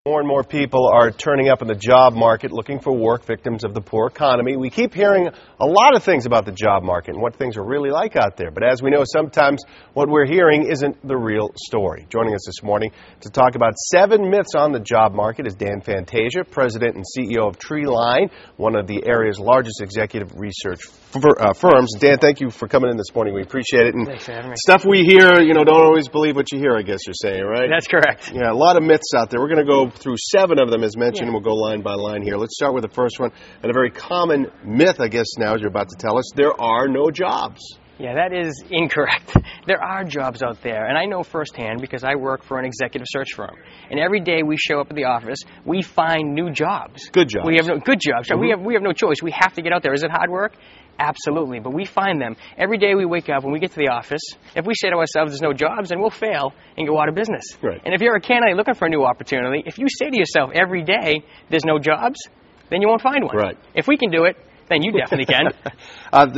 More and more people are turning up in the job market looking for work, victims of the poor economy. We keep hearing a lot of things about the job market and what things are really like out there. But as we know, sometimes what we're hearing isn't the real story. Joining us this morning to talk about 7 myths on the job market is Dan Fantasia, President and CEO of Treeline, one of the area's largest executive research firms. Dan, thank you for coming in this morning. We appreciate it. And thanks for having me. Stuff we hear, don't always believe what you hear, I guess you're saying, right? That's correct. Yeah, a lot of myths out there. We're going to go through 7 of them, as mentioned, and we'll go line by line here. Let's start with the first one, and a very common myth, I guess, now, as you're about to tell us, there are no jobs. Yeah, that is incorrect. There are jobs out there, and I know firsthand because I work for an executive search firm. And every day we show up at the office, we find new jobs. Good jobs. We have good jobs. Mm-hmm. We have no choice. We have to get out there. Is it hard work? Absolutely, but we find them. Every day we wake up, when we get to the office, if we say to ourselves there's no jobs, then we'll fail and go out of business. Right. And if you're a candidate looking for a new opportunity, if you say to yourself every day there's no jobs, then you won't find one. Right. If we can do it, then you definitely can.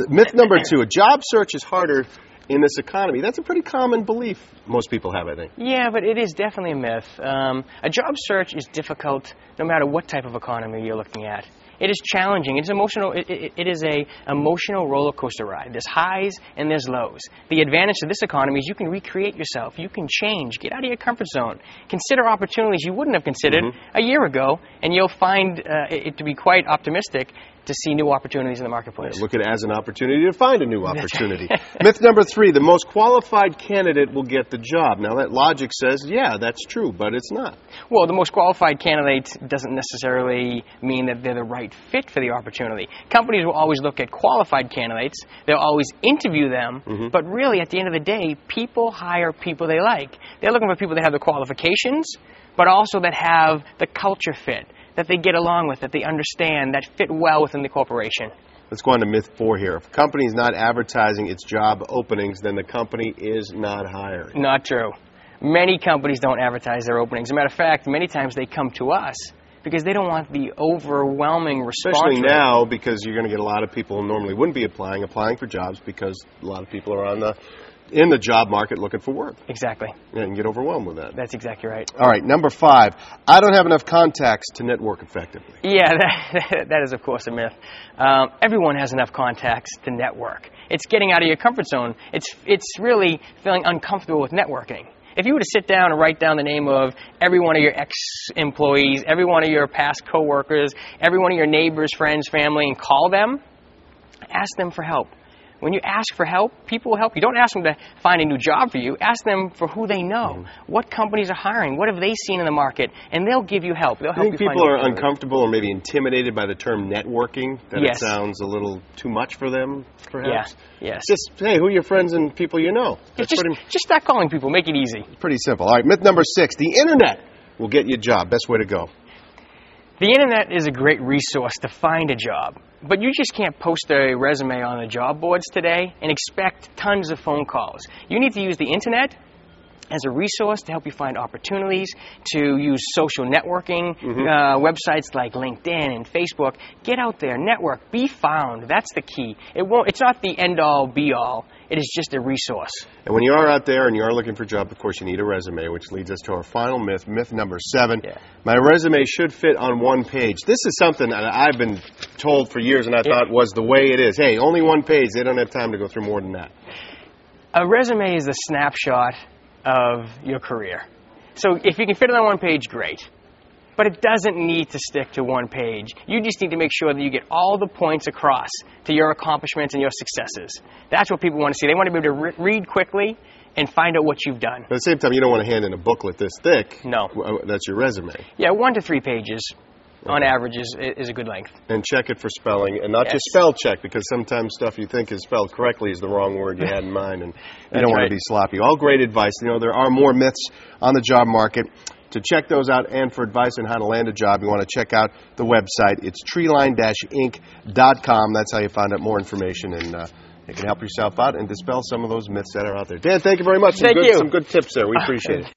Myth number 2, a job search is harder in this economy. That's a pretty common belief most people have, I think. Yeah, but it is definitely a myth. A job search is difficult no matter what type of economy you're looking at. It is challenging. It's emotional. It is a emotional roller coaster ride. There's highs and there's lows. The advantage of this economy is you can recreate yourself. You can change. Get out of your comfort zone. Consider opportunities you wouldn't have considered a year ago, and you'll find it to be quite optimistic to see new opportunities in the marketplace. Yeah, look at it as an opportunity to find a new opportunity. Myth number 3, the most qualified candidate will get the job. Now, that logic says, yeah, that's true, but it's not. Well, the most qualified candidate doesn't necessarily mean that they're the right fit for the opportunity. Companies will always look at qualified candidates. They'll always interview them, but really, at the end of the day, people hire people they like. They're looking for people that have the qualifications, but also that have the culture fit, that they get along with, that they understand, that fit well within the corporation. Let's go on to myth 4 here. If a company is not advertising its job openings, then the company is not hiring. Not true. Many companies don't advertise their openings. As a matter of fact, many times they come to us because they don't want the overwhelming response. Especially now, because you're going to get a lot of people who normally wouldn't be applying for jobs because a lot of people are in the job market looking for work. Exactly. And get overwhelmed with that. That's exactly right. All right, number 5, I don't have enough contacts to network effectively. Yeah, that is, of course, a myth. Everyone has enough contacts to network. It's getting out of your comfort zone. It's really feeling uncomfortable with networking. If you were to sit down and write down the name of every one of your ex-employees, every one of your past coworkers, every one of your neighbors, friends, family, and call them, ask them for help. When you ask for help, people will help you. Don't ask them to find a new job for you. Ask them for who they know. What companies are hiring? What have they seen in the market? And they'll give you help. They'll help you find. Think people are uncomfortable or maybe intimidated by the term networking? That it sounds a little too much for them, perhaps? Yeah. Yes. Just, hey, who are your friends and people you know? Just start calling people. Make it easy. Pretty simple. All right, myth number 6, the Internet will get you a job. Best way to go. The Internet is a great resource to find a job, but you just can't post a resume on the job boards today and expect tons of phone calls. You need to use the Internet as a resource to help you find opportunities, to use social networking, websites like LinkedIn and Facebook. Get out there, network, be found. That's the key. It's not the end-all, be-all. It is just a resource. And when you are out there and you are looking for a job, of course, you need a resume, which leads us to our final myth, myth number 7. Yeah. My resume should fit on one page. This is something that I've been told for years and I thought was the way it is. Hey, only one page. They don't have time to go through more than that. A resume is a snapshot of your career. So if you can fit it on one page, great. But it doesn't need to stick to one page. You just need to make sure that you get all the points across to your accomplishments and your successes. That's what people want to see. They want to be able to read quickly and find out what you've done. But at the same time, you don't want to hand in a booklet this thick. No. That's your resume. Yeah, 1 to 3 pages. On average is a good length. And check it for spelling, and not just spell check, because sometimes stuff you think is spelled correctly is the wrong word you had in mind, and you don't want to be sloppy. All great advice. There are more myths on the job market. To check those out and for advice on how to land a job, you want to check out the website. It's treeline-inc.com. That's how you find out more information, and you can help yourself out and dispel some of those myths that are out there. Dan, thank you very much. Thank you. Some good tips there. We appreciate it.